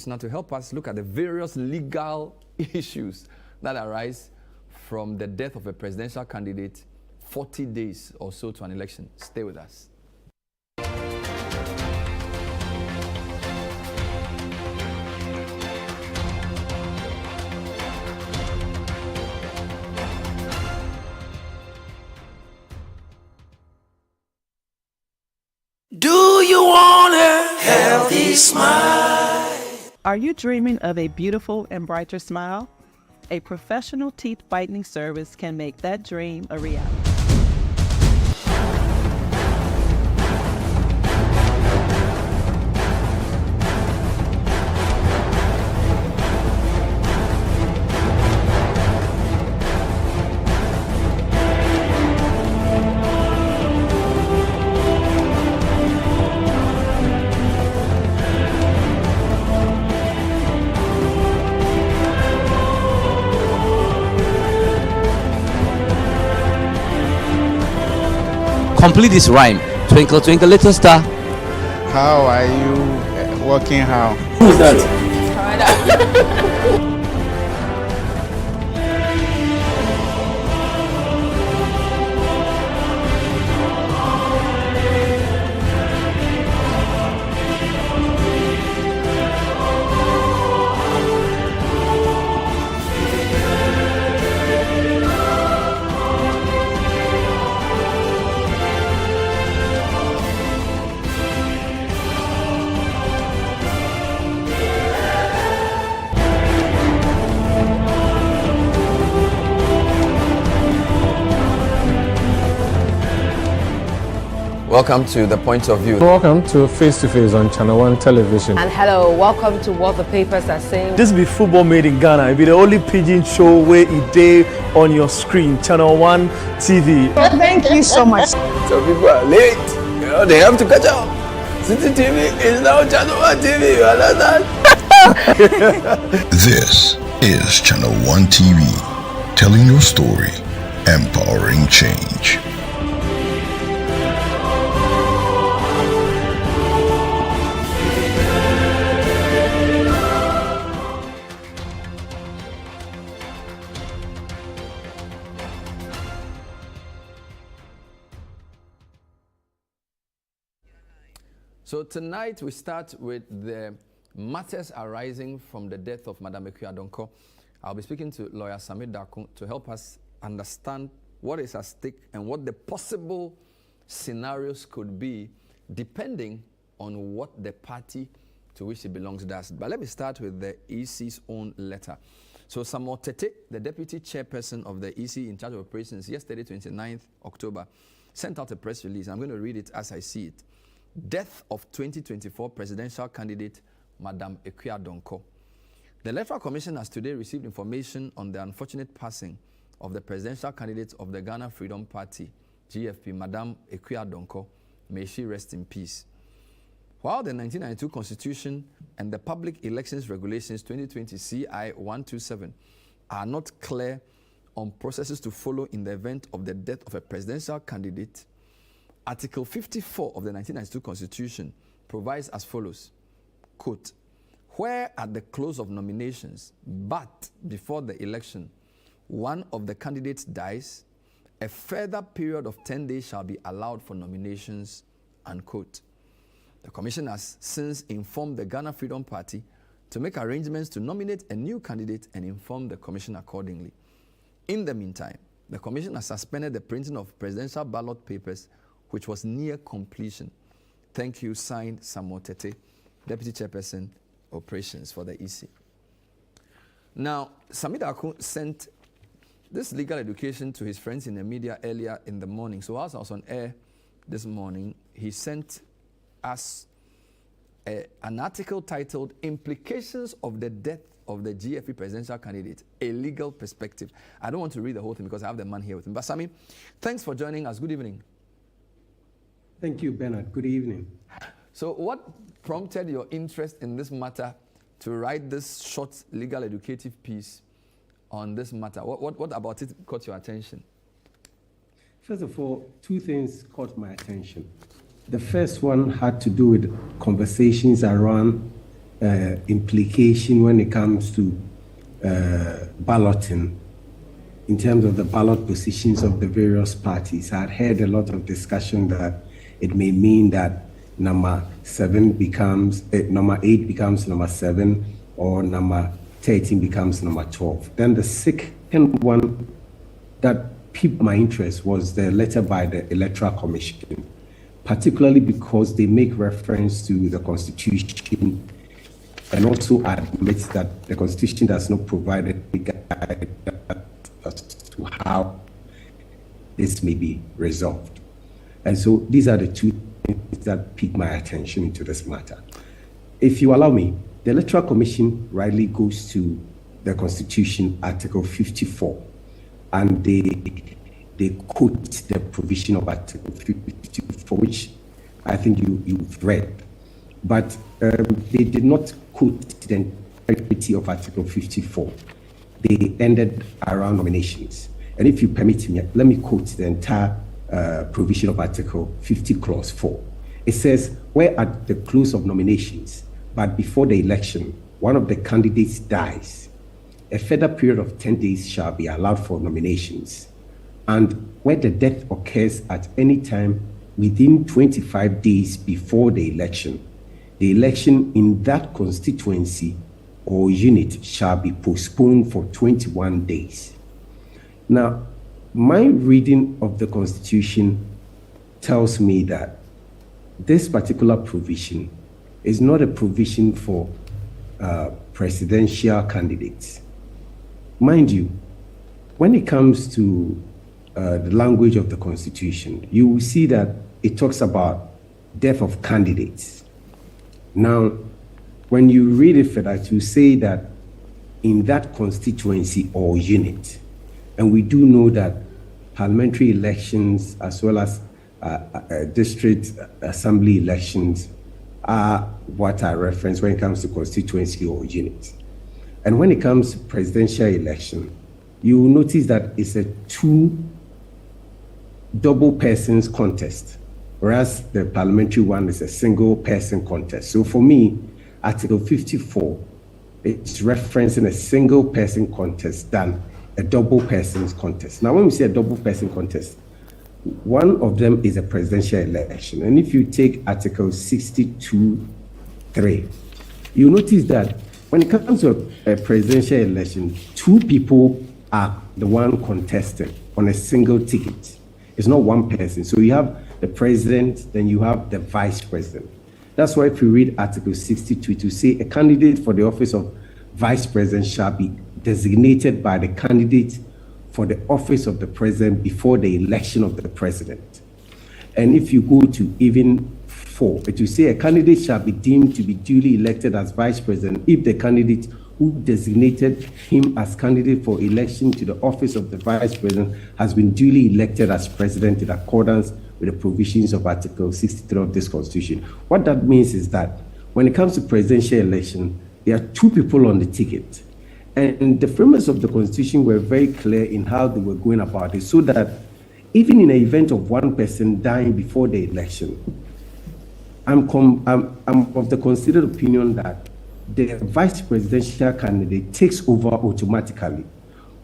Now to help us look at the various legal issues that arise from the death of a presidential candidate 40 days or so to an election. Stay with us. Do you want a healthy smile? Are you dreaming of a beautiful and brighter smile? A professional teeth whitening service can make that dream a reality. Complete this rhyme. Twinkle, twinkle, little star. How are you working? How? Who's that? Welcome to The Point of View. Welcome to Face to Face on Channel 1 Television. And hello, welcome to What the Papers Are Saying. This be football made in Ghana. It be the only pidgin show where it day on your screen, Channel 1 TV. Thank you so much. So people are late. You know, they have to catch up. City TV is now Channel 1 TV. You understand? This is Channel 1 TV, telling your story, empowering change. So tonight we start with the matters arising from the death of Madam Ekuadonko. I'll be speaking to lawyer Sami Daku to help us understand what is at stake and what the possible scenarios could be depending on what the party to which he belongs does. But let me start with the EC's own letter. So Samuel Tete, the deputy chairperson of the EC in charge of operations, yesterday, 29th October, sent out a press release. I'm going to read it as I see it. Death of 2024 presidential candidate, Madam Ekuadonko. The Electoral Commission has today received information on the unfortunate passing of the presidential candidate of the Ghana Freedom Party, GFP, Madam Ekuadonko. May she rest in peace. While the 1992 Constitution and the Public Elections Regulations 2020 CI 127 are not clear on processes to follow in the event of the death of a presidential candidate, Article 54 of the 1992 Constitution provides as follows, quote, where at the close of nominations, but before the election, one of the candidates dies, a further period of 10 days shall be allowed for nominations, unquote. The Commission has since informed the Ghana Freedom Party to make arrangements to nominate a new candidate and inform the Commission accordingly. In the meantime, the Commission has suspended the printing of presidential ballot papers, which was near completion. Thank you, signed Samuel Tete, Deputy Chairperson, Operations for the EC. Now, Sami Daku sent this legal education to his friends in the media earlier in the morning. So as I was on air this morning, he sent us an article titled Implications of the Death of the GFP Presidential Candidate, a Legal Perspective. I don't want to read the whole thing because I have the man here with me. But Sami, thanks for joining us. Good evening. Thank you, Bernard. Good evening. So what prompted your interest in this matter to write this short legal educative piece on this matter? What about it caught your attention? First of all, two things caught my attention. The first one had to do with conversations around implication when it comes to balloting in terms of the ballot positions of the various parties. I had heard a lot of discussion that it may mean that number 8 becomes number 7, or number 13 becomes number 12. Then the second one that piqued my interest was the letter by the Electoral Commission, particularly because they make reference to the Constitution and also admit that the Constitution does not provide any guidance as to how this may be resolved. And so these are the two things that piqued my attention into this matter. If you allow me, the Electoral Commission rightly goes to the Constitution, Article 54, and they quote the provision of Article 54, which I think you've read. But they did not quote the entirety of Article 54. They ended around nominations. And if you permit me, let me quote the entire provision of Article 50, Clause 4. It says, where at the close of nominations, but before the election, one of the candidates dies, a further period of 10 days shall be allowed for nominations. And where the death occurs at any time within 25 days before the election in that constituency or unit shall be postponed for 21 days. Now, my reading of the Constitution tells me that this particular provision is not a provision for presidential candidates. Mind you, when it comes to the language of the Constitution, you will see that it talks about death of candidates. Now, when you read it further, you say that in that constituency or unit, and we do know that parliamentary elections as well as district assembly elections are what I reference when it comes to constituency or unit. And when it comes to presidential election, you will notice that it's a two double persons contest, whereas the parliamentary one is a single person contest. So for me, Article 54, it's referencing a single person contest than a double persons contest. Now, when we say a double person contest, one of them is a presidential election. And if you take Article 62(3), you notice that when it comes to a presidential election, two people are the one contesting on a single ticket. It's not one person. So you have the president, then you have the vice president. That's why if you read Article 62 to say a candidate for the office of vice president shall be designated by the candidate for the office of the president before the election of the president. And if you go to even 4, it will say a candidate shall be deemed to be duly elected as vice president if the candidate who designated him as candidate for election to the office of the vice president has been duly elected as president in accordance with the provisions of Article 63 of this Constitution. What that means is that when it comes to presidential election, there are two people on the ticket. And the framers of the Constitution were very clear in how they were going about it, so that even in the event of one person dying before the election, I'm of the considered opinion that the vice presidential candidate takes over automatically,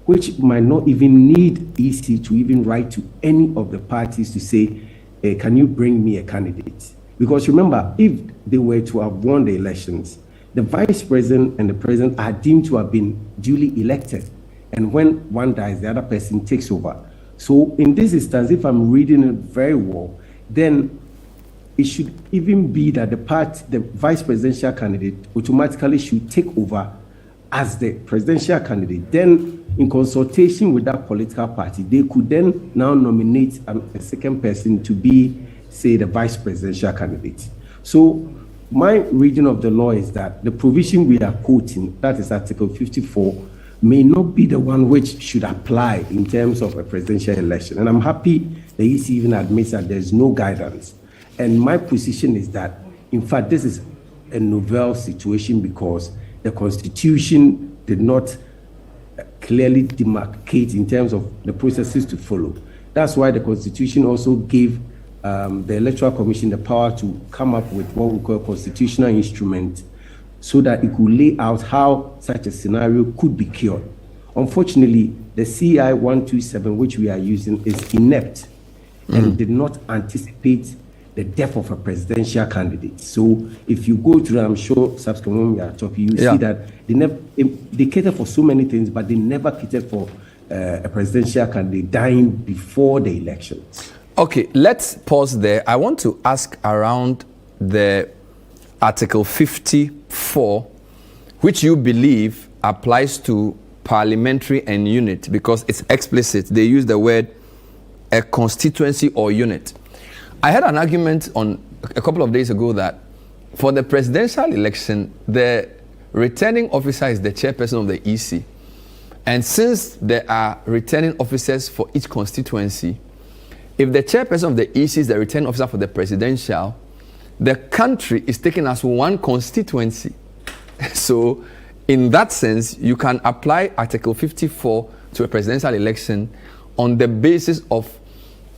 which might not even need EC to even write to any of the parties to say, can you bring me a candidate? Because remember, if they were to have won the elections, the vice president and the president are deemed to have been duly elected. And when one dies, the other person takes over. So in this instance, if I'm reading it very well, then it should even be that the vice presidential candidate automatically should take over as the presidential candidate. Then in consultation with that political party, they could then now nominate a second person to be, say, the vice presidential candidate. So my reading of the law is that the provision we are quoting, that is Article 54, may not be the one which should apply in terms of a presidential election. And I'm happy the EC even admits that there's no guidance. And my position is that, in fact, this is a novel situation because the Constitution did not clearly demarcate in terms of the processes to follow. That's why the Constitution also gave the Electoral Commission the power to come up with what we call a constitutional instrument so that it could lay out how such a scenario could be cured. Unfortunately, the CI 127, which we are using, is inept and did not anticipate the death of a presidential candidate. So if you go through, I'm sure subsequently when we are talking, you see that they cater for so many things, but they never catered for a presidential candidate dying before the elections. Okay, let's pause there. I want to ask around the Article 54, which you believe applies to parliamentary and unit, because it's explicit. They use the word a constituency or unit. I had an argument on a couple of days ago that for the presidential election, the returning officer is the chairperson of the EC. And since there are returning officers for each constituency, if the chairperson of the EC is the returning officer for the presidential, the country is taken as one constituency. So in that sense, you can apply Article 54 to a presidential election on the basis of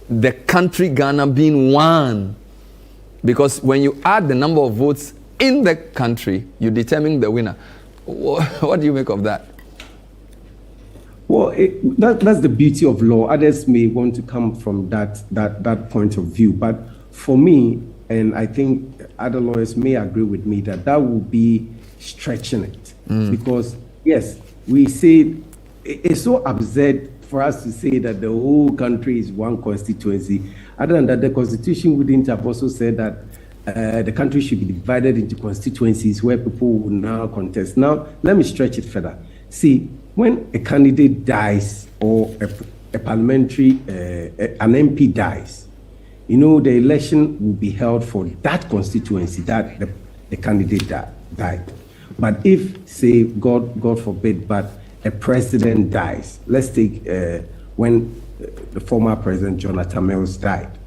the country Ghana being one. Because when you add the number of votes in the country, you determine the winner. What do you make of that? Well, that's the beauty of law. Others may want to come from that point of view. But for me, and I think other lawyers may agree with me, that would be stretching it. Because, yes, we say it's so absurd for us to say that the whole country is one constituency. Other than that, the Constitution wouldn't have also said that the country should be divided into constituencies where people will now contest. Now, let me stretch it further. See, when a candidate dies or a parliamentary, an MP dies, you know, the election will be held for that constituency that the candidate died. But if, say, God forbid, but a president dies, let's take when the former president Jonathan Mills died,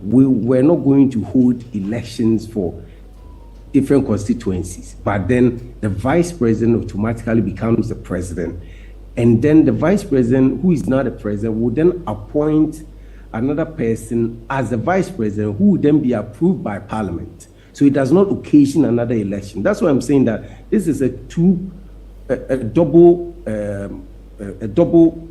we were not going to hold elections for different constituencies, but then the vice president automatically becomes the president. And then the vice president, who is not the president, would then appoint another person as the vice president who would then be approved by parliament. So it does not occasion another election. That's why I'm saying that this is a double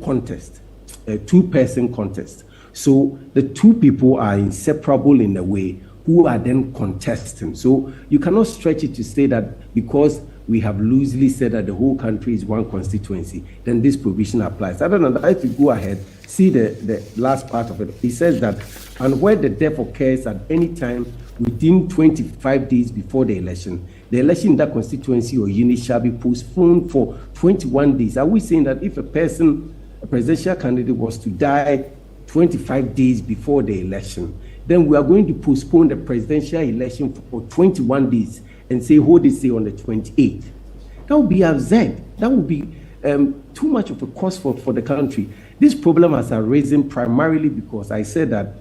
contest, a two-person contest. So the two people are inseparable in a way who are then contesting. So you cannot stretch it to say that because we have loosely said that the whole country is one constituency, then this provision applies. Other than that, if you go ahead, see the last part of it. It says that, and where the death occurs at any time within 25 days before the election in that constituency or unit shall be postponed for 21 days. Are we saying that if a presidential candidate was to die 25 days before the election, then we are going to postpone the presidential election for 21 days and say, hold it, say, on the 28th? That would be absurd. That would be too much of a cost for the country. This problem has arisen primarily because I said that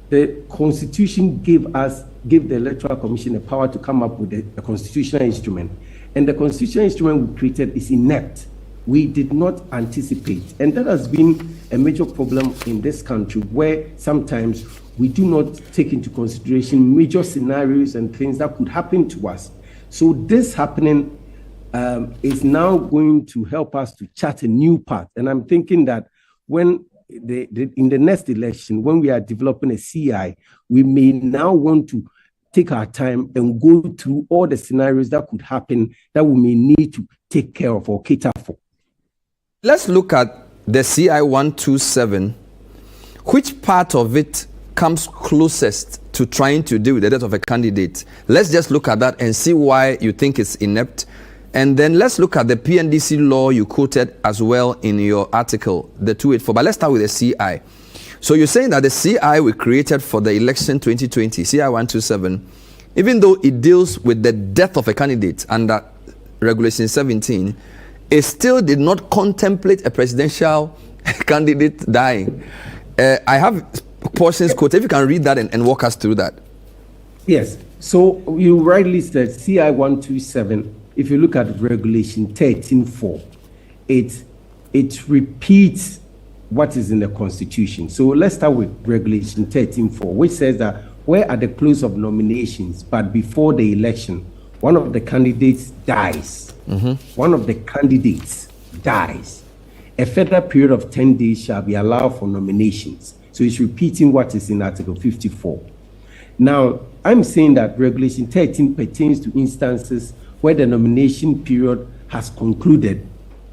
the Constitution gave the Electoral Commission the power to come up with a constitutional instrument. And the constitutional instrument we created is inept. We did not anticipate. And that has been a major problem in this country, where sometimes we do not take into consideration major scenarios and things that could happen to us. So this happening is now going to help us to chart a new path. And I'm thinking that when in the next election, when we are developing a CI, we may now want to take our time and go through all the scenarios that could happen that we may need to take care of or cater for. Let's look at the CI 127. Which part of it comes closest to trying to deal with the death of a candidate? Let's just look at that and see why you think it's inept. And then let's look at the PNDC law you quoted as well in your article, the 284. But let's start with the CI. So you're saying that the CI we created for the election 2020, CI 127, even though it deals with the death of a candidate under Regulation 17, it still did not contemplate a presidential candidate dying. I have portions quoted. If you can read that and walk us through that. Yes. So you rightly said CI 127. If you look at Regulation 13.4, it repeats what is in the Constitution. So let's start with Regulation 13.4, which says that where at the close of nominations, but before the election, one of the candidates dies, one of the candidates dies, a further period of 10 days shall be allowed for nominations. So it's repeating what is in Article 54. Now, I'm saying that Regulation 13 pertains to instances where the nomination period has concluded,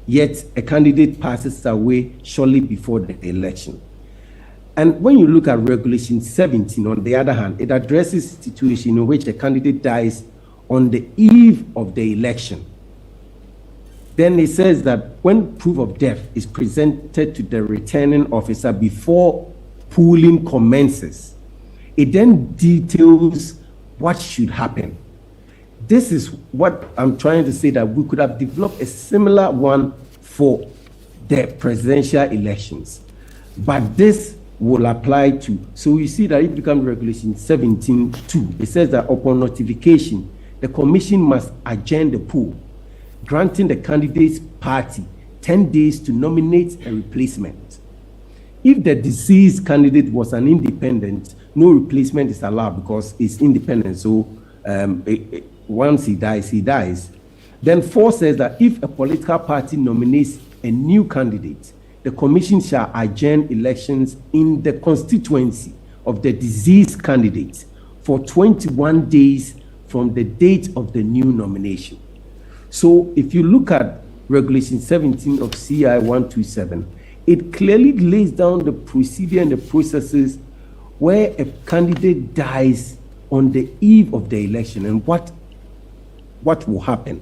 yet a candidate passes away shortly before the election. And when you look at Regulation 17, on the other hand, it addresses a situation in which a candidate dies on the eve of the election. Then it says that when proof of death is presented to the returning officer before polling commences, it then details what should happen. This is what I'm trying to say, that we could have developed a similar one for the presidential elections. But this will apply to, so you see that it becomes Regulation 17(2). It says that upon notification, the commission must adjourn the poll, granting the candidate's party 10 days to nominate a replacement. If the deceased candidate was an independent, no replacement is allowed because it's independent. So once he dies. Then 4 says that if a political party nominates a new candidate, the commission shall adjourn elections in the constituency of the deceased candidate for 21 days from the date of the new nomination. So if you look at Regulation 17 of CI 127, it clearly lays down the procedure and the processes where a candidate dies on the eve of the election and what will happen.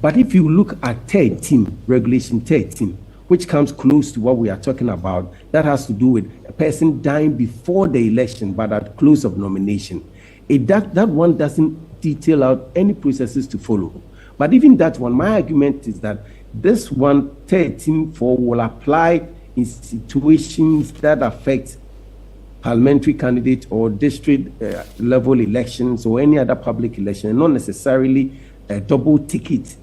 But if you look at 13, Regulation 13, which comes close to what we are talking about, that has to do with a person dying before the election but at close of nomination. That one doesn't detail out any processes to follow. But even that one, my argument is that this one, 13(4), will apply in situations that affect parliamentary candidate or district level elections or any other public election, and not necessarily double ticket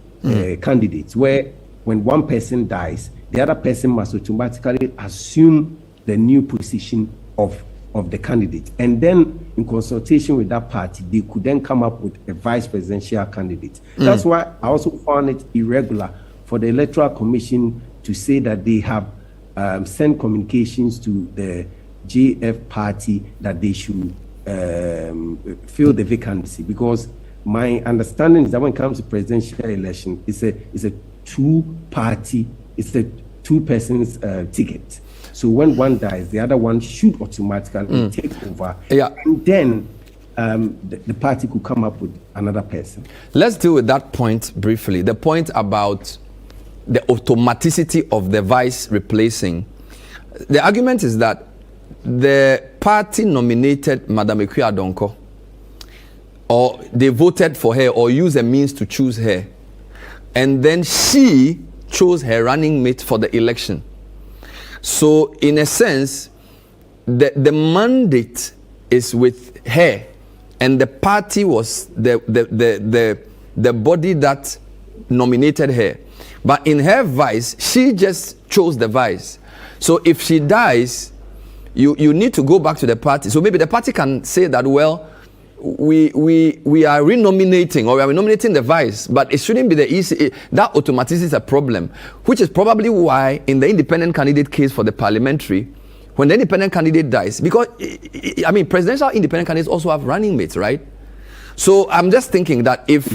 candidates, where when one person dies, the other person must automatically assume the new position of the candidate. And then in consultation with that party, they could then come up with a vice presidential candidate. That's why I also found it irregular for the Electoral Commission to say that they have sent communications to the JF party that they should fill the vacancy, because my understanding is that when it comes to presidential election, it's a two-party, it's a two-person's ticket. So when one dies, the other one should automatically take over. Yeah. And then the party could come up with another person. Let's deal with that point briefly. The point about the automaticity of the vice replacing. The argument is that the party nominated Madame Ekwe-Adonko, or they voted for her or used a means to choose her, and then she chose her running mate for the election. So in a sense, the mandate is with her, and the party was the body that nominated her. But in her vice, she just chose the vice. So if she dies, you need to go back to the party. So maybe the party can say that, well, we are renominating, or we are nominating the vice, but it shouldn't be the easy. That automaticity is a problem, which is probably why in the independent candidate case for the parliamentary, when the independent candidate dies, because I mean presidential independent candidates also have running mates, right? So I'm just thinking that if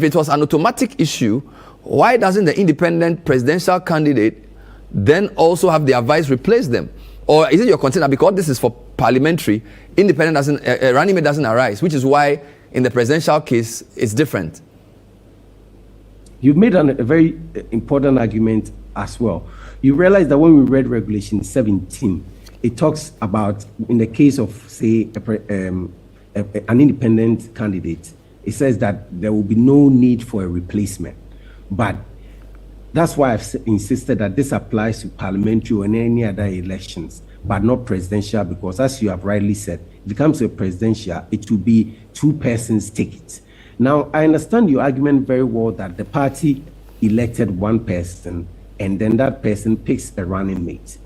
it was an automatic issue, why doesn't the independent presidential candidate then also have their vice replace them? Or is it your concern that because this is for parliamentary, independent doesn't, running mate doesn't arise, which is why in the presidential case it's different? You've made a very important argument as well. You realize that when we read Regulation 17, it talks about, in the case of, say, an independent candidate, it says that there will be no need for a replacement. But that's why I've insisted that this applies to parliamentary or any other elections, but not presidential, because as you have rightly said, if it comes to a presidential, it will be two persons' tickets. Now, I understand your argument very well that the party elected one person and then that person picks a running mate.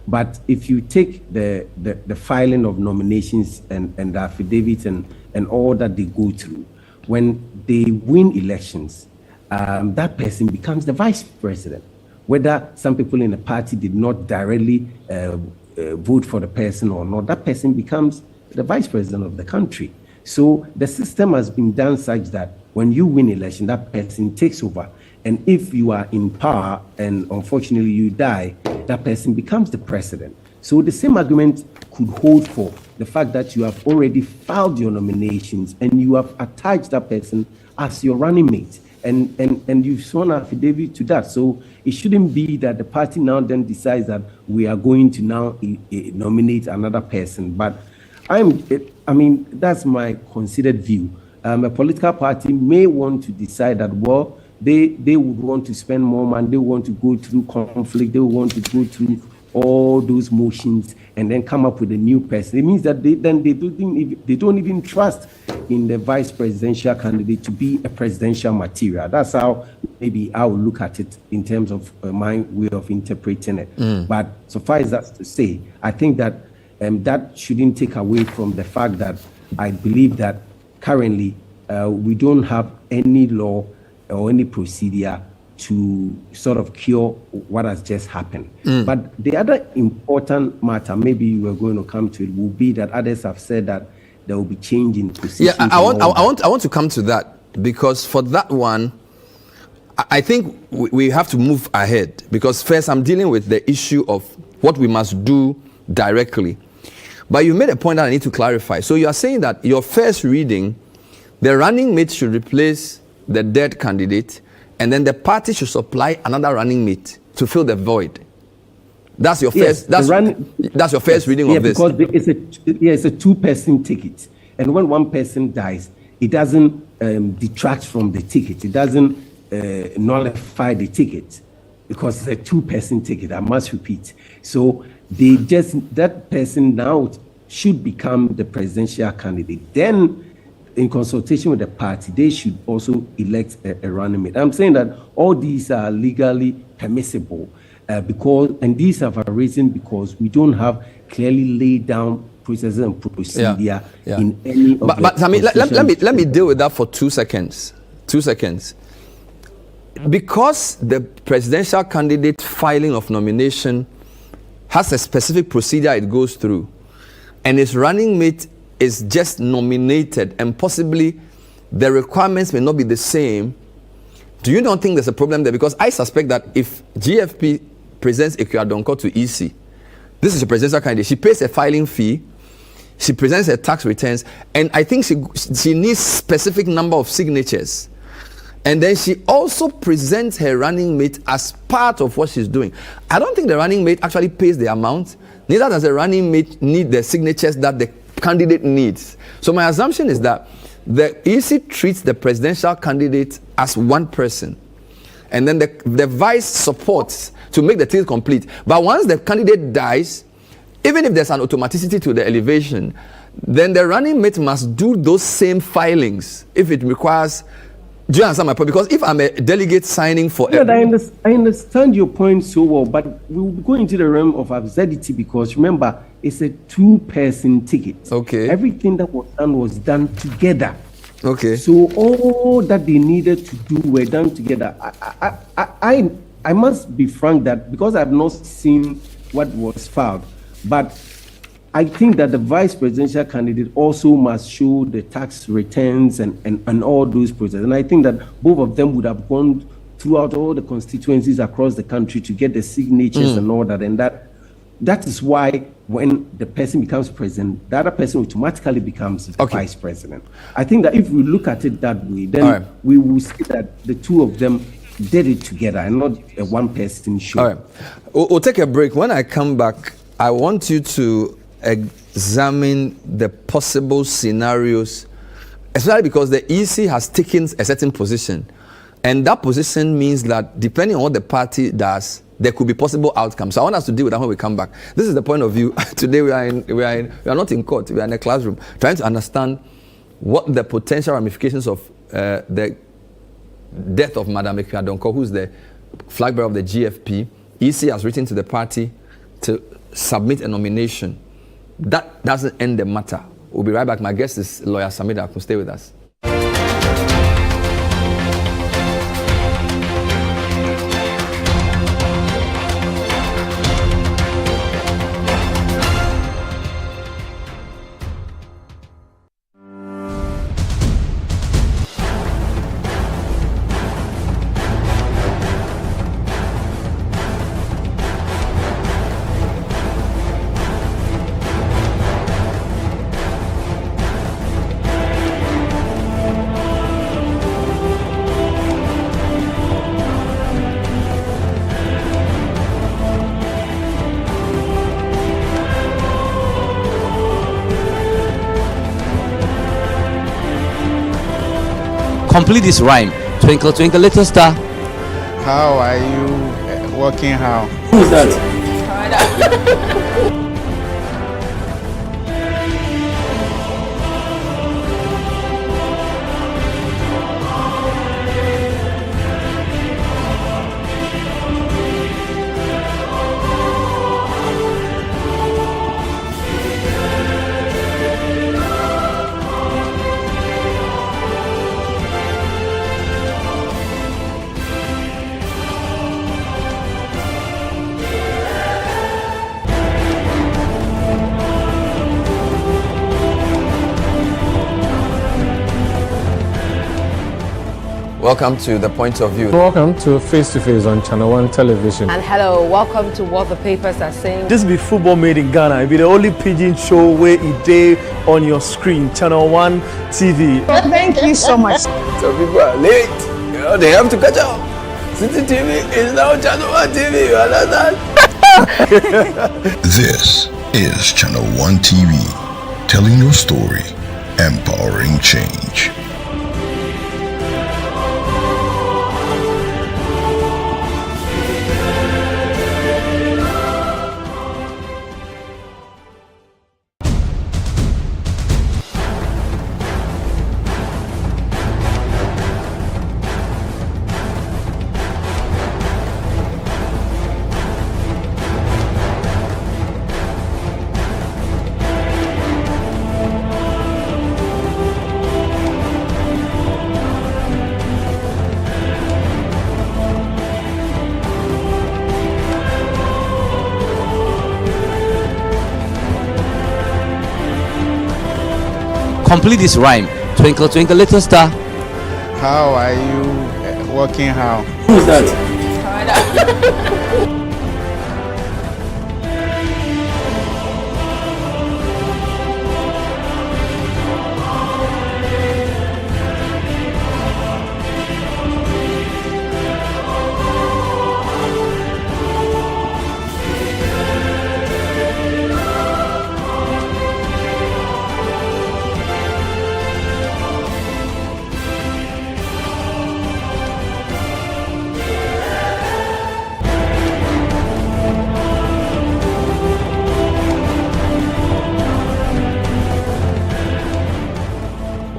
But if you take the filing of nominations and the affidavits and all that they go through, when they win elections, that person becomes the vice president. Whether some people in the party did not directly vote for the person or not, that person becomes the vice president of the country. So the system has been done such that when you win election, that person takes over. And if you are in power and unfortunately you die, that person becomes the president. So the same argument could hold for the fact that you have already filed your nominations and you have attached that person as your running mate. And you've sworn an affidavit to that. So it shouldn't be that the party now then decides that we are going to now nominate another person. But I mean, that's my considered view. A political party may want to decide that, well, they would want to spend more money, they want to go through conflict, they want to go through all those motions and then come up with a new person. It means that they don't even trust in the vice presidential candidate to be a presidential material. That's how maybe I would look at it in terms of my way of interpreting it. But suffice that to say, I think that that shouldn't take away from the fact that I believe that currently we don't have any law or any procedure to sort of cure what has just happened. But the other important matter, maybe you were going to come to it, will be that others have said that there will be change in positions. Yeah, I want to come to that, because for that one, I think we have to move ahead, because first I'm dealing with the issue of what we must do directly. But you made a point that I need to clarify. So you are saying that your first reading, the running mate should replace the dead candidate, and then the party should supply another running mate to fill the void. That's your first. That's your first reading of this. Because it's a two-person ticket, and when one person dies, it doesn't detract from the ticket. It doesn't nullify the ticket, because it's a two-person ticket. I must repeat. So that person now should become the presidential candidate. Then, in consultation with the party, they should also elect a running mate. I'm saying that all these are legally permissible and these have arisen because we don't have clearly laid down processes and procedure in any of But I mean, let me deal with that for 2 seconds. 2 seconds. Because the presidential candidate filing of nomination has a specific procedure it goes through, and its running mate is just nominated, and possibly the requirements may not be the same, do you not think there's a problem there? Because I suspect that if GFP presents Akua Donkor to EC, this is a presidential candidate, she pays a filing fee, she presents her tax returns, and I think she needs specific number of signatures. And then she also presents her running mate as part of what she's doing. I don't think the running mate actually pays the amount, neither does the running mate need the signatures that the candidate needs. So my assumption is that the EC treats the presidential candidate as one person, and then the vice supports to make the thing complete. But once the candidate dies, even if there's an automaticity to the elevation, then the running mate must do those same filings if it requires. Do you understand my point? Because if I'm a delegate signing for... Yeah, I understand your point so well, but we'll go into the realm of absurdity, because remember, it's a two-person ticket. Okay. Everything that was done together. Okay. So all that they needed to do were done together. I must be frank that, because I've not seen what was filed, but I think that the vice presidential candidate also must show the tax returns and all those processes. And I think that both of them would have gone throughout all the constituencies across the country to get the signatures and all that. And that is why when the person becomes president, the other person automatically becomes the vice president. I think that if we look at it that way, then we will see that the two of them did it together and not a one-person show. All right. We'll take a break. When I come back, I want you to examine the possible scenarios, especially because the EC has taken a certain position, and that position means that depending on what the party does, there could be possible outcomes. So I want us to deal with that when we come back. This is the point of view. Today we are not in court, we are in a classroom, trying to understand what the potential ramifications of the death of Madame Akua Donkor, who's the flag bearer of the GFP. EC has written to the party to submit a nomination, that doesn't end the matter. We'll be right back. My guest is lawyer Samir Darko. Stay with us. Complete this rhyme. Twinkle, twinkle, little star. How are you working? How? Who's that? Welcome to The Point of View. Welcome to Face to Face on Channel 1 Television. And hello, welcome to What the Papers Are Saying. This be football made in Ghana. It be the only pidgin show where it day on your screen. Channel 1 TV. Thank you so much. Some people are late. You know, they have to catch up. City TV is now Channel 1 TV. You understand? This is Channel 1 TV, telling your story, empowering change. Complete this rhyme. Twinkle, twinkle, little star. How are you working? How? Who's that?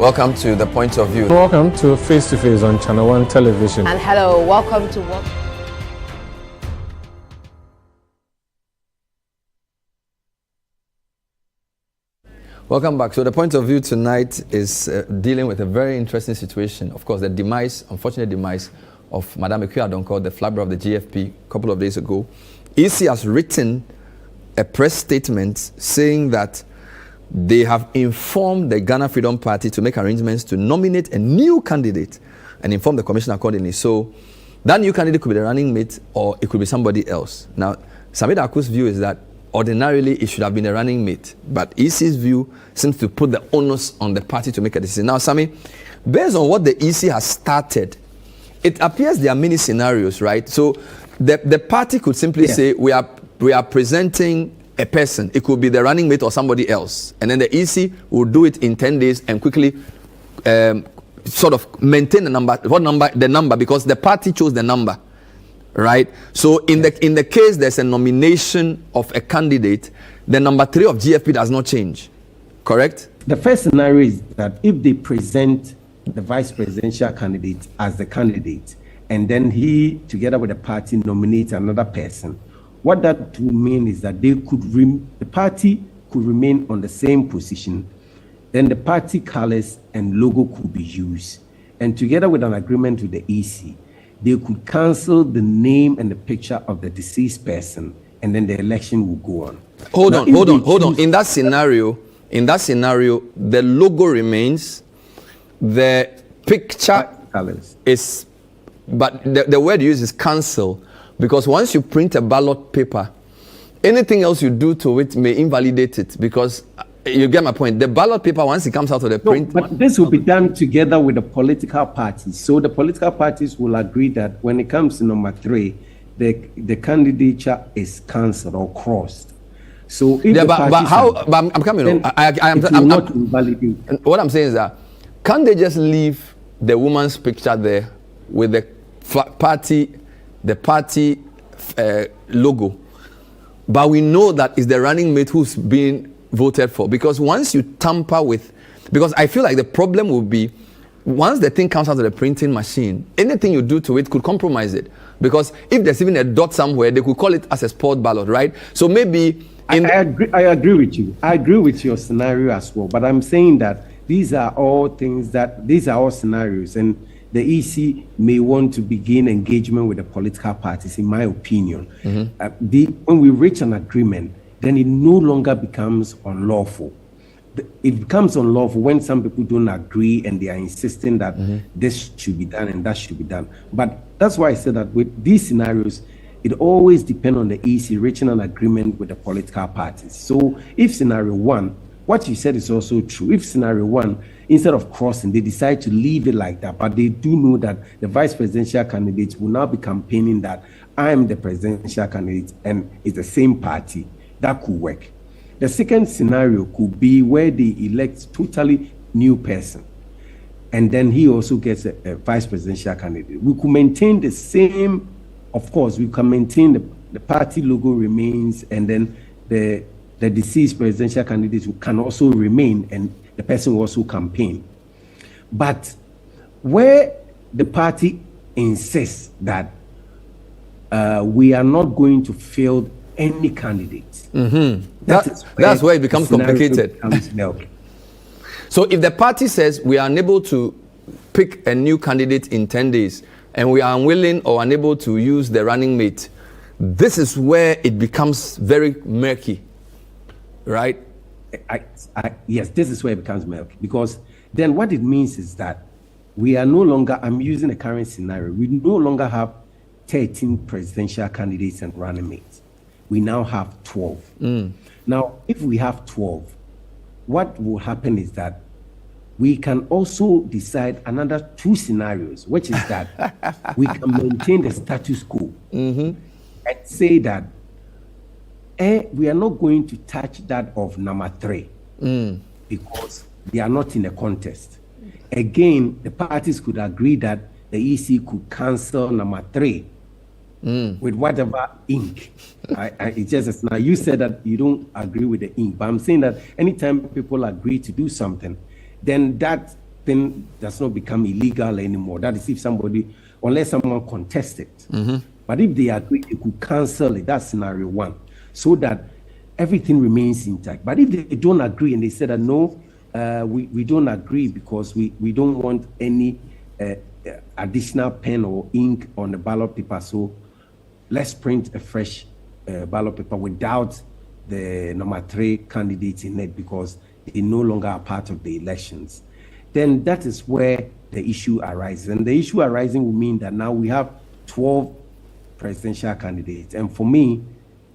Welcome to The Point of View. Welcome to Face to Face on Channel 1 Television. And hello, welcome to What. Welcome back. So the point of view tonight is dealing with a very interesting situation. Of course, the demise, unfortunate demise of Madame Ekwe-Adonkor, the flagbearer of the GFP, a couple of days ago. EC has written a press statement saying that they have informed the Ghana Freedom Party to make arrangements to nominate a new candidate and inform the commission accordingly. So that new candidate could be the running mate or it could be somebody else. Now, Samir Darko's view is that ordinarily it should have been a running mate, but EC's view seems to put the onus on the party to make a decision. Now, Samir, based on what the EC has started, it appears there are many scenarios, right? So the party could simply say, we are presenting a person. It could be the running mate or somebody else. And then the EC will do it in 10 days and quickly sort of maintain the number. What number? The number, because the party chose the number, right? So in the case there's a nomination of a candidate, the number 3 of GFP does not change, correct? The first scenario is that if they present the vice presidential candidate as the candidate, and then he, together with the party, nominates another person, what that would mean is that they could the party could remain on the same position, then the party colors and logo could be used, and together with an agreement with the EC, they could cancel the name and the picture of the deceased person, and then the election will go on. Hold on. In that scenario, the logo remains, the picture is, but the word used is cancel, because once you print a ballot paper, anything else you do to it may invalidate it, because you get my point. The ballot paper, once it comes out of the print. But this will be done together with the political parties. So the political parties will agree that when it comes to number 3, the candidature is cancelled or crossed. So if I'm coming. I'm not invalidate. What I'm saying is that can't they just leave the woman's picture there with the party logo, but we know that it's the running mate who's being voted for? Because once you tamper with, because I feel like the problem will be once the thing comes out of the printing machine, anything you do to it could compromise it. Because if there's even a dot somewhere, they could call it as a sport ballot, right? So maybe I agree with you. I agree with your scenario as well. But I'm saying that these are all scenarios, and the EC may want to begin engagement with the political parties, in my opinion. When we reach an agreement, then it no longer becomes unlawful. It becomes unlawful when some people don't agree and they are insisting that this should be done and that should be done. But that's why I said that with these scenarios, it always depends on the EC reaching an agreement with the political parties. So if scenario 1, what you said is also true. If scenario 1, instead of crossing, they decide to leave it like that, but they do know that the vice presidential candidates will now be campaigning that I am the presidential candidate and it's the same party, that could work. The second scenario could be where they elect totally new person, and then he also gets a vice presidential candidate. We could maintain the same, of course, we can maintain the party logo remains, and then the deceased presidential candidate can also remain, and the person will also campaign. But where the party insists that we are not going to field any candidates. That's where it becomes complicated. So if the party says we are unable to pick a new candidate in 10 days and we are unwilling or unable to use the running mate, this is where it becomes very murky, right? Yes, this is where it becomes murky, because then what it means is that we are no longer, I'm using the current scenario, we no longer have 13 presidential candidates and running mates. We now have 12. Now, if we have 12, what will happen is that we can also decide another 2 scenarios, which is that we can maintain the status quo and say that we are not going to touch that of number 3 because they are not in a contest. Again, the parties could agree that the EC could cancel number 3 with whatever ink. It's just now you said that you don't agree with the ink, but I'm saying that anytime people agree to do something, then that thing does not become illegal anymore. That is if somebody, unless someone contests it. But if they agree, they could cancel it. That's scenario 1, so that everything remains intact. But if they don't agree and they say that no, we don't agree because we don't want any additional pen or ink on the ballot paper, so let's print a fresh ballot paper without the number 3 candidates in it because they no longer are part of the elections. Then that is where the issue arises. And the issue arising will mean that now we have 12 presidential candidates. And for me,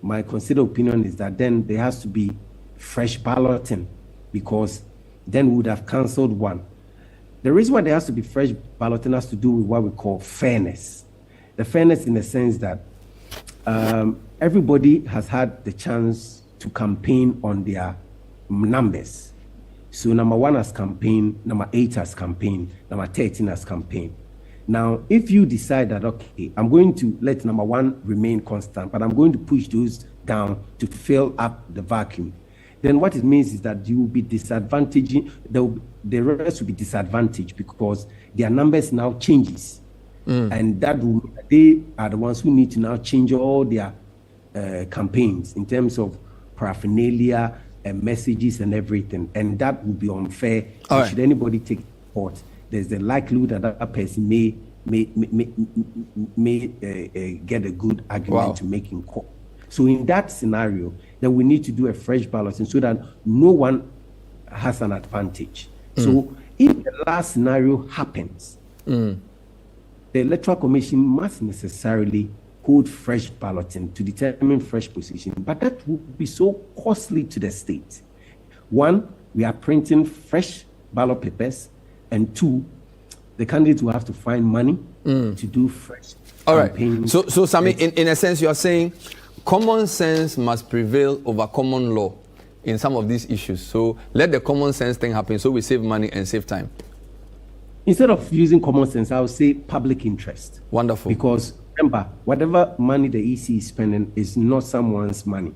my considered opinion is that then there has to be fresh balloting, because then we would have cancelled one. The reason why there has to be fresh balloting has to do with what we call fairness. The fairness in the sense that everybody has had the chance to campaign on their numbers. So number 1 has campaigned, number 8 has campaigned, number 13 has campaigned. Now, if you decide that, okay, I'm going to let number 1 remain constant, but I'm going to push those down to fill up the vacuum, then what it means is that you will be disadvantaging, the rest will be disadvantaged because their numbers now changes. And that will, they are the ones who need to now change all their campaigns in terms of paraphernalia and messages and everything, and that would be unfair. Right. Should anybody take court, there's the likelihood that that person may get a good argument to make in court. So in that scenario, then we need to do a fresh balloting so that no one has an advantage. So if the last scenario happens, the Electoral Commission must necessarily hold fresh balloting to determine fresh position, but that would be so costly to the state. One, we are printing fresh ballot papers, and two, the candidates will have to find money to do fresh campaigns. So Sammy, in a sense, you are saying common sense must prevail over common law in some of these issues. So let the common sense thing happen so we save money and save time. Instead of using common sense, I would say public interest. Wonderful. Because remember, whatever money the EC is spending is not someone's money.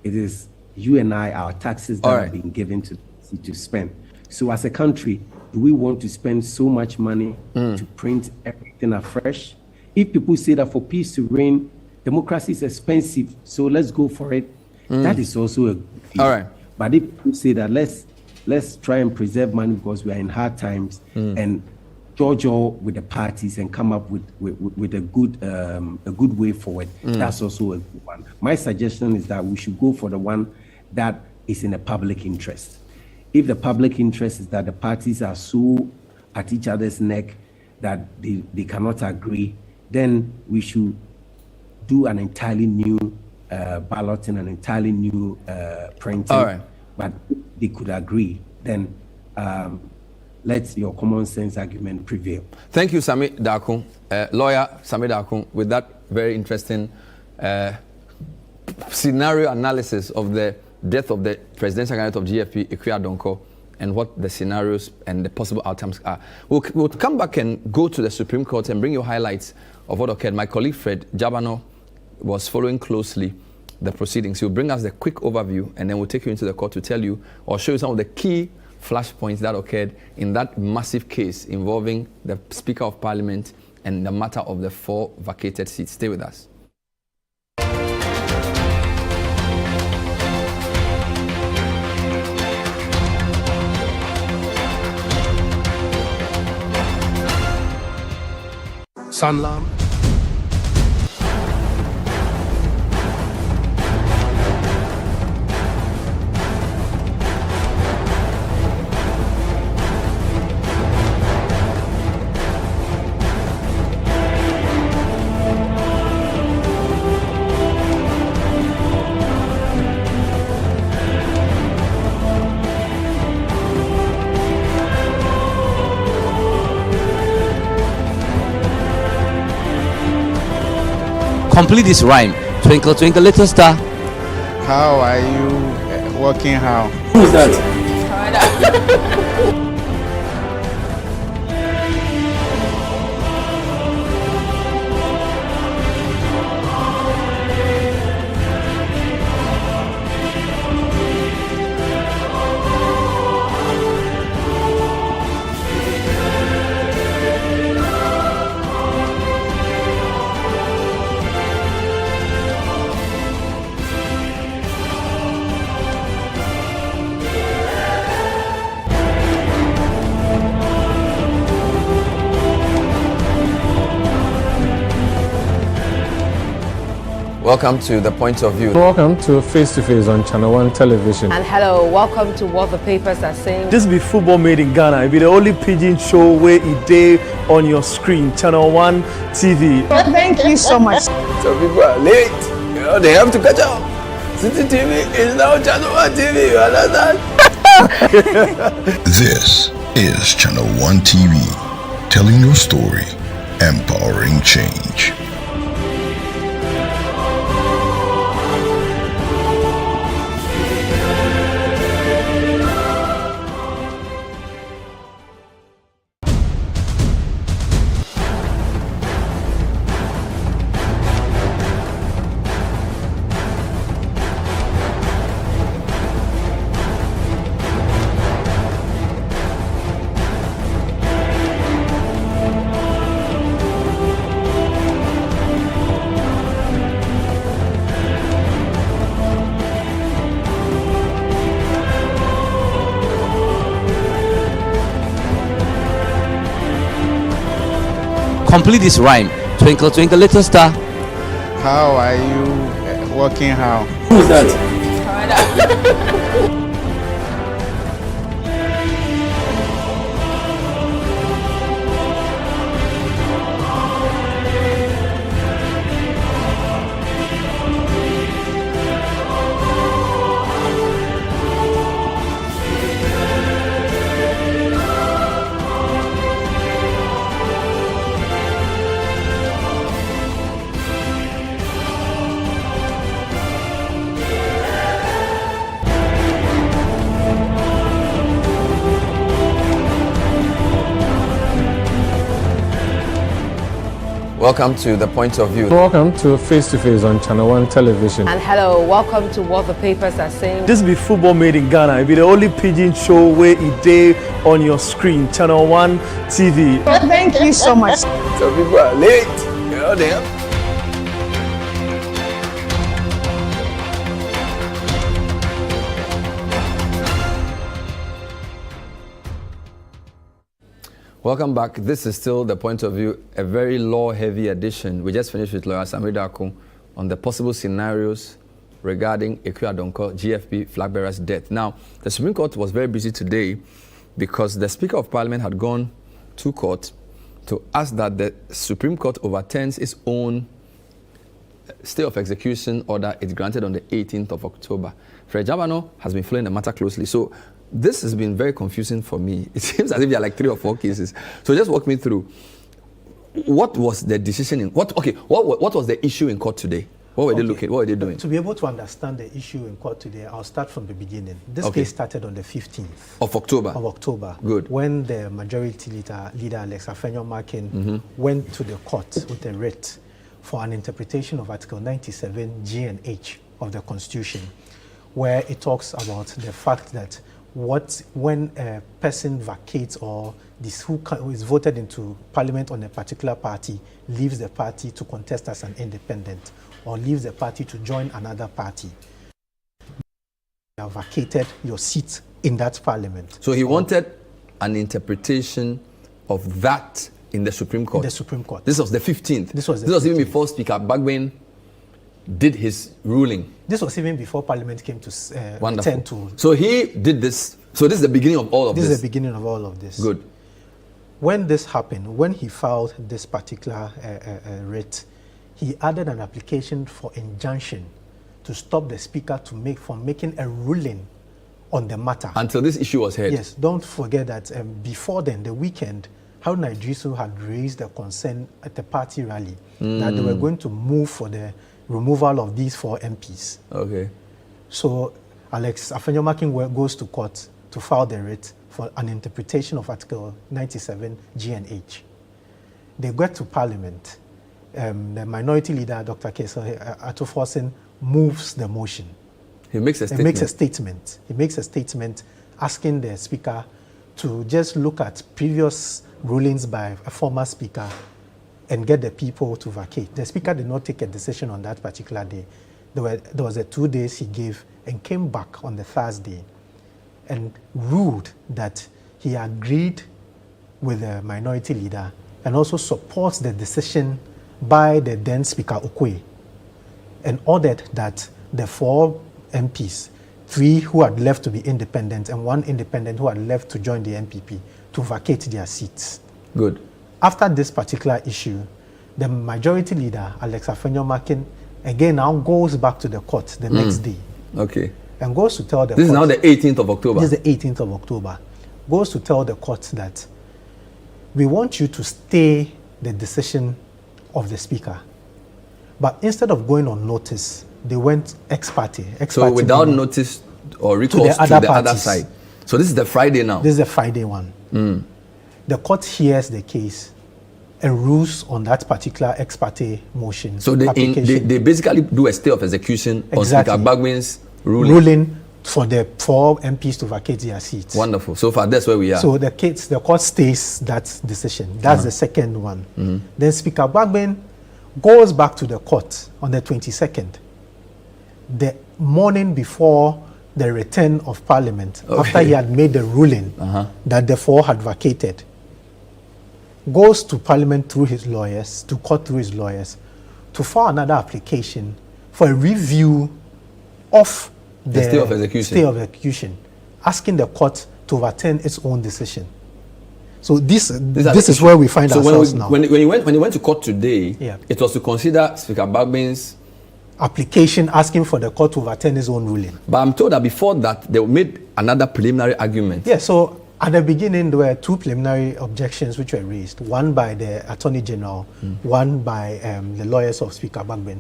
It is you and I, our taxes that are being given to the EC to spend. So as a country, do we want to spend so much money to print everything afresh? If people say that for peace to reign, democracy is expensive, so let's go for it, that is also a good deal. But if people say that let's try and preserve money because we are in hard times and judge all with the parties and come up with a good way forward, that's also a good one. My suggestion is that we should go for the one that is in the public interest. If the public interest is that the parties are so at each other's neck that they cannot agree, then we should do an entirely new balloting, an entirely new printing. But if they could agree, then let your common sense argument prevail. Thank you, Sami Darko, lawyer Sami Darko, with that very interesting scenario analysis of the death of the presidential candidate of GFP, Akua Donkor, and what the scenarios and the possible outcomes are. We'll come back and go to the Supreme Court and bring you highlights of what occurred. My colleague Fred Jabano was following closely the proceedings. He'll bring us the quick overview, and then we'll take you into the court to tell you or show you some of the key flashpoints that occurred in that massive case involving the Speaker of Parliament and the matter of the 4 vacated seats. Stay with us. Sanlam. Complete this rhyme. Twinkle, twinkle, little star. How are you working? How? Who's that? Welcome to The Point of View. Welcome to Face to Face on Channel 1 Television. And hello, welcome to What the Papers Are Saying. This be football made in Ghana. It be the only pidgin show where it day on your screen. Channel 1 TV. Thank you so much. Some people are late. You know, they have to catch up. City TV is now Channel 1 TV. You understand? This is Channel 1 TV, telling your story, empowering change. Complete this rhyme. Twinkle, twinkle, little star. How are you working how? Who's that? Welcome to The Point of View. Welcome to Face to Face on Channel 1 Television. And hello, welcome to What the Papers Are Saying. This be football made in Ghana. It be the only pidgin show where it day on your screen. Channel 1 TV. Thank you so much. So people are late. Oh, damn. Welcome back. This is still The Point of View, a very law-heavy edition. We just finished with Lawyer Samir Darko on the possible scenarios regarding Ekuadonko GFP flag bearer's death. Now, the Supreme Court was very busy today because the Speaker of Parliament had gone to court to ask that the Supreme Court overturns its own stay of execution order it granted on the 18th of October. Fred Jabano has been following the matter closely. So this has been very confusing for me. It seems as if there are like 3 or 4 cases. So just walk me through. What was the decision in what was the issue in court today? What were they looking? What were they doing? To be able to understand the issue in court today, I'll start from the beginning. This case started on the 15th of October. Good. When the majority leader Alex Afenyo-Markin went to the court with a writ for an interpretation of Article 97 G and H of the Constitution, where it talks about the fact that when a person vacates or who is voted into parliament on a particular party leaves the party to contest as an independent or leaves the party to join another party, you have vacated your seat in that parliament. So he wanted an interpretation of that in the Supreme Court. In the Supreme Court. This was the 15th. This was even before Speaker Bagwin did his ruling. This was even before Parliament came to return to. So he did this. So this is the beginning of all of this. This is the beginning of all of this. Good. When this happened, when he filed this particular writ, he added an application for injunction to stop the Speaker from making a ruling on the matter. Until this issue was heard. Yes. Don't forget that before then, the weekend, Haruna Idrisu had raised a concern at the party rally that they were going to move for the removal of these 4 MPs. Okay. So Alex Afenyo-Markin goes to court to file the writ for an interpretation of Article 97 G and H. They get to Parliament. The minority leader, Dr. Kesa Atuforsen, moves the motion. He makes a statement. He makes a statement asking the Speaker to just look at previous rulings by a former Speaker and get the people to vacate. The Speaker did not take a decision on that particular day. There was 2 days he gave and came back on the Thursday and ruled that he agreed with the minority leader and also supports the decision by the then Speaker Okwe and ordered that the 4 MPs, 3 who had left to be independent and 1 independent who had left to join the NPP, to vacate their seats. Good. After this particular issue, the majority leader, Alex Afenyo-Markin, again now goes back to the court the next day. Okay. And goes to tell the This court. is now the 18th of October. This is the 18th of October. Goes to tell the court that we want you to stay the decision of the Speaker. But instead of going on notice, they went ex parte. So without notice or recourse to the other side. So this is the Friday now. This is the Friday one. The court hears the case and rules on that particular ex parte motion. So they basically do a stay of execution on Speaker Bagwin's ruling for the 4 MPs to vacate their seats. Wonderful. So far, that's where we are. So the court stays that decision. That's the second one. Then Speaker Bagwin goes back to the court on the 22nd, the morning before the return of Parliament, after he had made the ruling that the 4 had vacated. goes to Parliament through his lawyers, to court through his lawyers, to file another application for a review of the stay of execution. Stay of execution, asking the court to overturn its own decision. So this is where we find ourselves now. When you went to court today, Yeah. it was to consider Speaker Bagben's application asking for the court to overturn his own ruling. But I'm told that before that, they made another preliminary argument. Yeah, so at the beginning, there were two preliminary objections which were raised, one by the Attorney General, one by the lawyers of Speaker Bagben,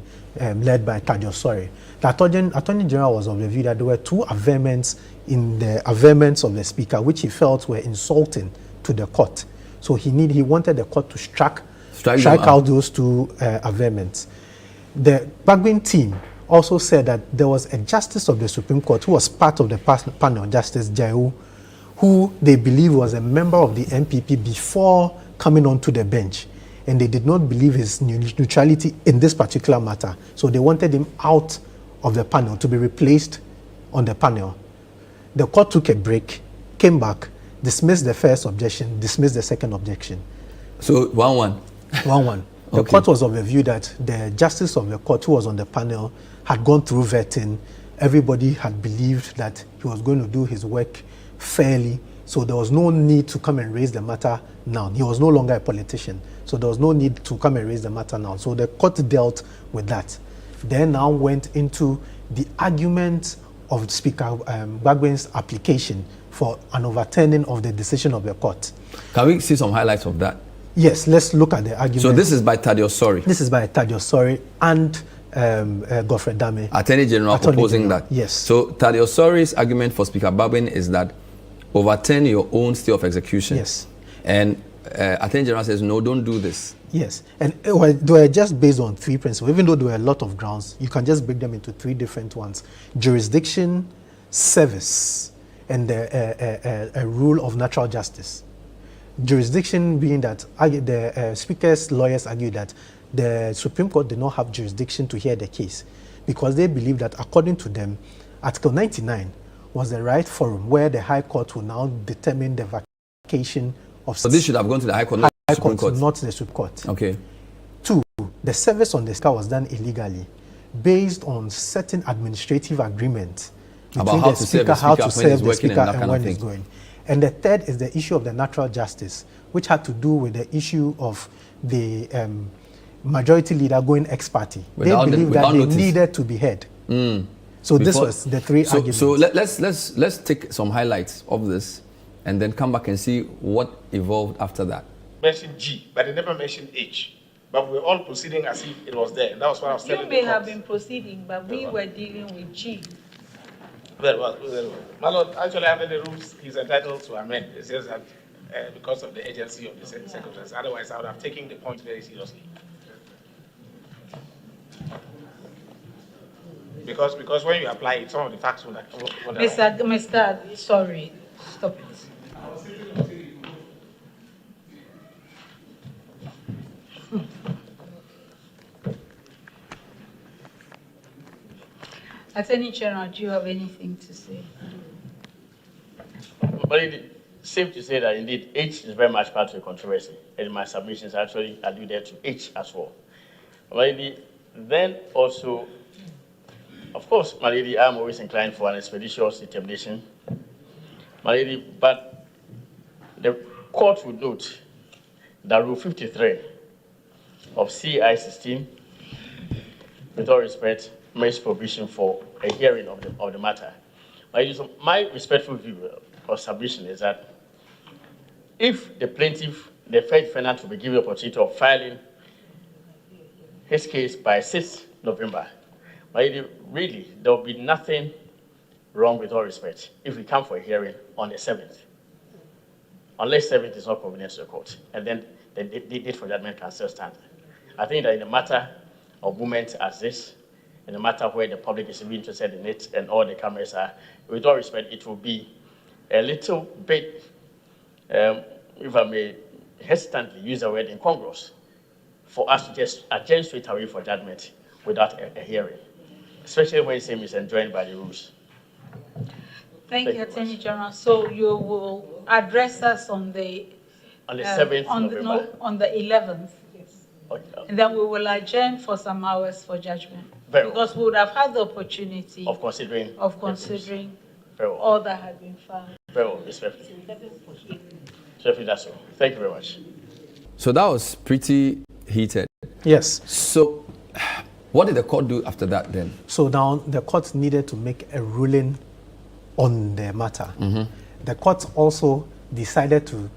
led by Thaddeus Sori. The Attorney General was of the view that there were two averments in the averments of the Speaker, which he felt were insulting to the court. So he wanted the court to strike out those two averments. The Bagben team also said that there was a justice of the Supreme Court who was part of the panel, Justice Jaiu, who they believe was a member of the MPP before coming onto the bench. And they did not believe his neutrality in this particular matter. So they wanted him out of the panel to be replaced on the panel. The court took a break, came back, dismissed the first objection, dismissed the second objection. So 1-1. 1-1. The court was of the view that the justice of the court who was on the panel had gone through vetting. Everybody had believed that he was going to do his work fairly. So there was no need to come and raise the matter now. He was no longer a politician. So there was no need to come and raise the matter now. So the court dealt with that. Then now went into the argument of Speaker Bagben's application for an overturning of the decision of the court. Can we see some highlights of that? Yes, let's look at the argument. So this is by Thaddeus Sori. This is by Thaddeus Sori and Godfred Dame. Attorney General opposing that. Yes. So Thaddeus Sori's argument for Speaker Bagben is that overturn your own stay of execution. Yes. And Attorney General says, no, don't do this. Yes. And they were just based on three principles. Even though there were a lot of grounds, you can just break them into three different ones. Jurisdiction, service, and a rule of natural justice. Jurisdiction being that the Speaker's lawyers argued that the Supreme Court did not have jurisdiction to hear the case because they believe that, according to them, Article 99 was the right forum where the High Court will now determine the vacation of... So this should have gone to the High Court, not the Supreme Court? Not the Supreme Court. Okay. 2, the service on the Speaker was done illegally based on certain administrative agreements between how the to Speaker, how to serve the Speaker and when he's thing. going. And the third is the issue of the natural justice, which had to do with the issue of the majority leader going ex-party. They believed that they needed to be heard. So this was the three arguments. So let's take some highlights of this and then come back and see what evolved after that. Mentioned G, but they never mentioned H. But we were all proceeding as if it was there. And that was what I was telling you. You may have been proceeding, but we were dealing with G. Very well, very well. My Lord, actually, under the rules, he's entitled to amend. It says that because of the agency of the circumstances. Otherwise, I would have taken the point very seriously. Because when you apply it, some of the facts will... Mr. Sorry, stop it. Attorney General, do you have anything to say? But it's safe to say that indeed H is very much part of the controversy, and my submissions actually alluded to H as well. But then also, of course, my lady, I'm always inclined for an expeditious determination. My lady, but the court would note that Rule 53 of CI 16, with all respect, makes provision for a hearing of the matter. My respectful view or submission is that if the plaintiff, the first defendant, will be given the opportunity of filing his case by 6th November, really, there will be nothing wrong, with all respect, if we come for a hearing on the 7th, unless 7th is not convenient to the court, and then the date for judgment can still stand. I think that in a matter of movement as this, in a matter where the public is really interested in it and all the cameras are, with all respect, it will be a little bit, if I may hesitantly use the word, incongruous for us to just adjourn straight away for judgment without a hearing, especially when same is enjoined by the rules. Thank you, Attorney General. So you will address us on the On the 7th November? On the 11th. Yes. Okay. And then we will adjourn for some hours for judgment. Because we would have had the opportunity of considering all that had been found. Very well, respectfully. That's all. Thank you very much. So that was pretty heated. Yes. So what did the court do after that then? So now the court needed to make a ruling on the matter. Mm-hmm. The court also decided to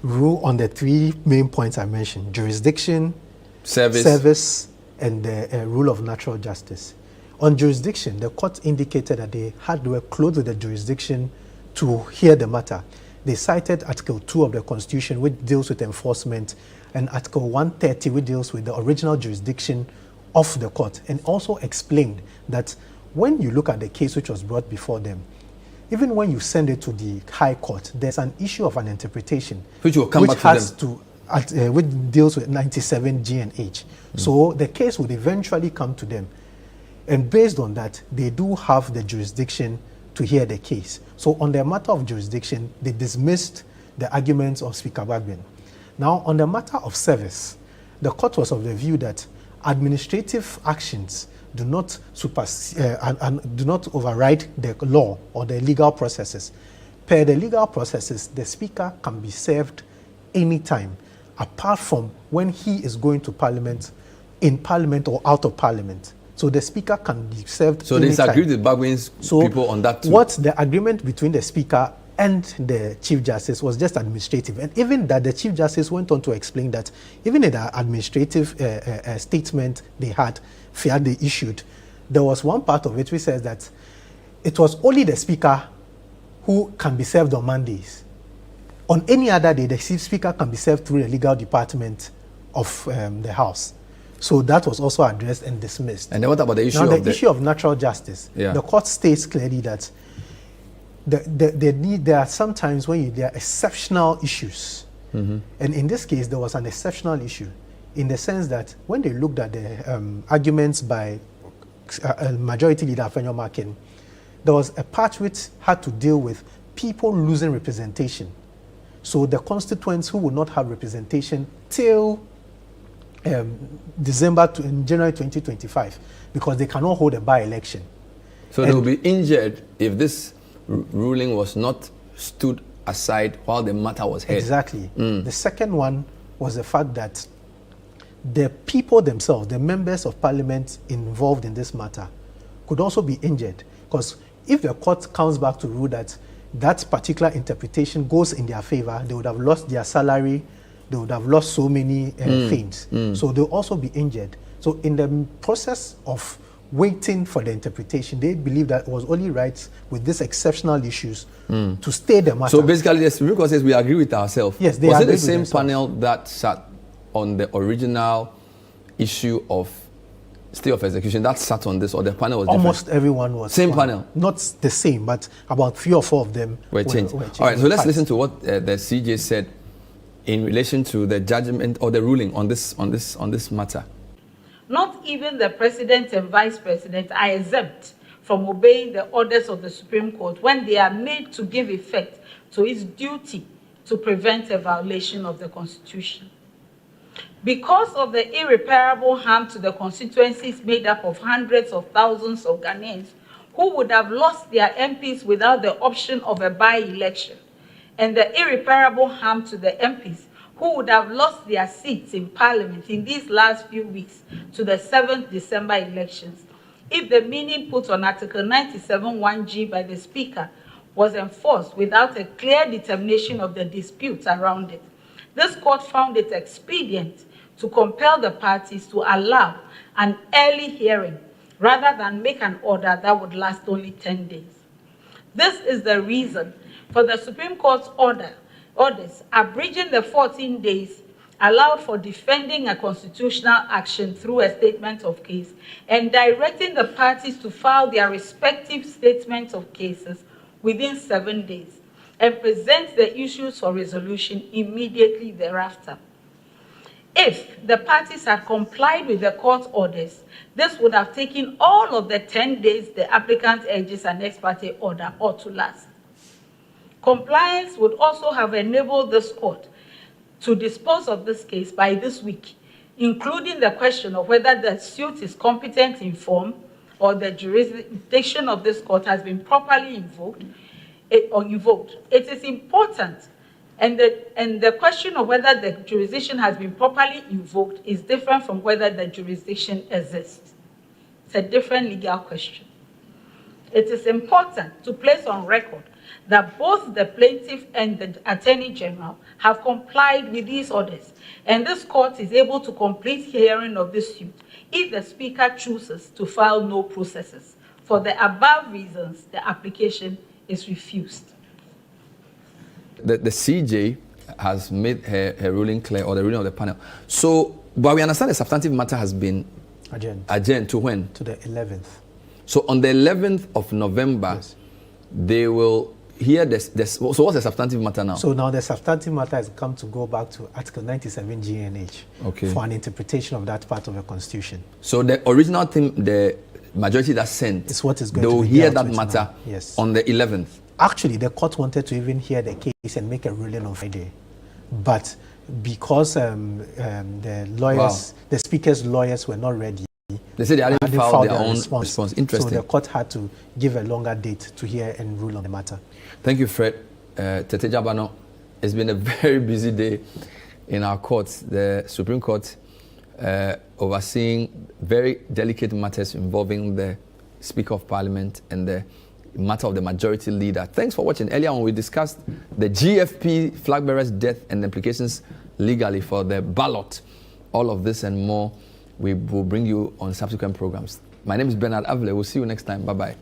rule on the 3 main points I mentioned: jurisdiction, service and the rule of natural justice. On jurisdiction, the court indicated that they were close with the jurisdiction to hear the matter. They cited Article 2 of the Constitution, which deals with enforcement, and Article 130, which deals with the original jurisdiction of the court, and also explained that when you look at the case which was brought before them, even when you send it to the High Court, there's an issue of an interpretation which will come back to them. Which deals with 97G and H. So the case would eventually come to them. And based on that, they do have the jurisdiction to hear the case. So on the matter of jurisdiction, they dismissed the arguments of Speaker Bagbin. Now, on the matter of service, the court was of the view that administrative actions do not do not override the law or the legal processes. Per the legal processes, the Speaker can be served anytime, apart from when he is going to Parliament, in Parliament or out of Parliament. So the Speaker can be served So anytime. they disagreed with Bagwin's people on that too? What the agreement between the Speaker and the Chief Justice was just administrative. And even that, the Chief Justice went on to explain that even in the administrative statement they had issued, there was one part of it which says that it was only the Speaker who can be served on Mondays. On any other day, the Speaker can be served through the legal department of the House. So that was also addressed and dismissed. And then what about the issue of the issue of natural justice? Yeah. The court states clearly that there are sometimes when there are exceptional issues. Mm-hmm. And in this case, there was an exceptional issue in the sense that when they looked at the arguments by Majority Leader Afenyo Makin, there was a part which had to deal with people losing representation. So the constituents who would not have representation till January 2025, because they cannot hold a by-election. So they will be injured if this ruling was not stood aside while the matter was heard. Exactly. The second one was the fact that the people themselves, the members of Parliament involved in this matter, could also be injured, because if the court comes back to rule that that particular interpretation goes in their favor, they would have lost their salary, they would have lost so many things. So they'll also be injured. So in the process of waiting for the interpretation, they believe that it was only right with these exceptional issues to stay the matter. So basically, the Supreme Court says we agree with ourselves. Yes, they was it agreed the same with panel that sat on the original issue of stay of execution that sat on this, or the panel was almost different? Everyone was same panel? Not the same, but about 3 or 4 of them were changed. All right, so let's listen to what the CJ said in relation to the judgment or the ruling on this matter. Not even the president and vice president are exempt from obeying the orders of the Supreme Court when they are made to give effect to its duty to prevent a violation of the Constitution. Because of the irreparable harm to the constituencies made up of hundreds of thousands of Ghanaians who would have lost their MPs without the option of a by-election, and the irreparable harm to the MPs who would have lost their seats in Parliament in these last few weeks to the 7th December elections, if the meaning put on Article 97(1)(g) by the Speaker was enforced without a clear determination of the disputes around it, this court found it expedient to compel the parties to allow an early hearing rather than make an order that would last only 10 days. This is the reason for the Supreme Court's orders abridging the 14 days allowed for defending a constitutional action through a statement of case and directing the parties to file their respective statements of cases within 7 days and present the issues for resolution immediately thereafter. If the parties had complied with the court orders, this would have taken all of the 10 days the applicant urges an ex parte order ought to last. Compliance would also have enabled this court to dispose of this case by this week, including the question of whether the suit is competent in form or the jurisdiction of this court has been properly invoked. It is important, and the question of whether the jurisdiction has been properly invoked is different from whether the jurisdiction exists. It's a different legal question. It is important to place on record that both the plaintiff and the Attorney General have complied with these orders, and this court is able to complete hearing of this suit if the Speaker chooses to file no processes. For the above reasons, the application is refused. The CJ has made her ruling clear, or the ruling of the panel. So, but we understand the substantive matter has been adjourned to when? To the 11th. So on the 11th of November, yes, they will hear this. So what's the substantive matter now? So now the substantive matter has come to go back to Article 97 GNH for an interpretation of that part of the Constitution. So the original thing, the majority that sent, is what is going they will to be hear that matter now. Yes. On the 11th. Actually, the court wanted to even hear the case and make a ruling on Friday, but because the lawyers, the Speaker's lawyers, were not ready, they said they hadn't filed their own response. Interesting. So the court had to give a longer date to hear and rule on the matter. Thank you, Fred. Tete Jabano, it's been a very busy day in our courts, the Supreme Court, overseeing very delicate matters involving the Speaker of Parliament and the matter of the majority leader. Thanks for watching. Earlier on, we discussed the GFP flag bearer's death and the implications legally for the ballot. All of this and more we will bring you on subsequent programs. My name is Bernard Avle. We'll see you next time. Bye-bye.